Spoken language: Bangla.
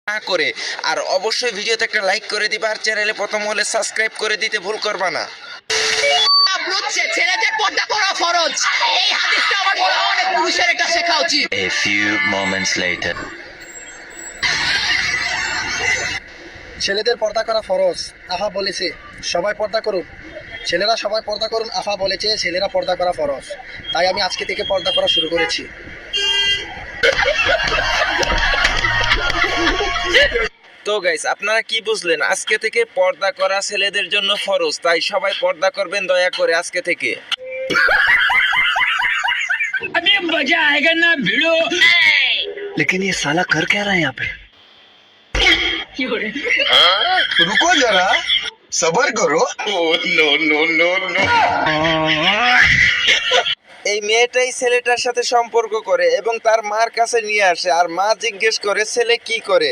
না করে। আর অবশ্যই ভিডিওতে একটা লাইক করে দিবা, আর চ্যানেলে প্রথম হলে সাবস্ক্রাইব করে দিতে ভুল করবা না। বুঝছে ছেলেদের পর্দা করা ফরজ, এই হাদিসটা আমার মনে হয় অনেক পুরুষের এটা শেখা উচিত। A few moments later. ছেলেদের পর্দা করা ফরজ, আফা বলেছে সবাই পর্দা করুন। ছেলেরা সবাই পর্দা করুন, আফা বলেছে ছেলেরা পর্দা করা ফরজ। তাই আমি আজকে থেকে পর্দা করা শুরু করেছি। তো গাইস, আপনারা কি বুঝলেন? আজকে থেকে পর্দা করা ছেলেদের জন্য ফরজ, তাই সবাই পর্দা করবেন দয়া করে আজকে থেকে। अभी मजा आएगा ना भिड़ो। लेकिन ये साला कर क्या रहा है यहाँ पे? रुको जरा, सबर करो। এই মেয়েটাই ছেলেটার সাথে সম্পর্ক করে এবং তার মার কাছে নিয়ে আসে, আর মা জিজ্ঞেস করে ছেলে কি করে।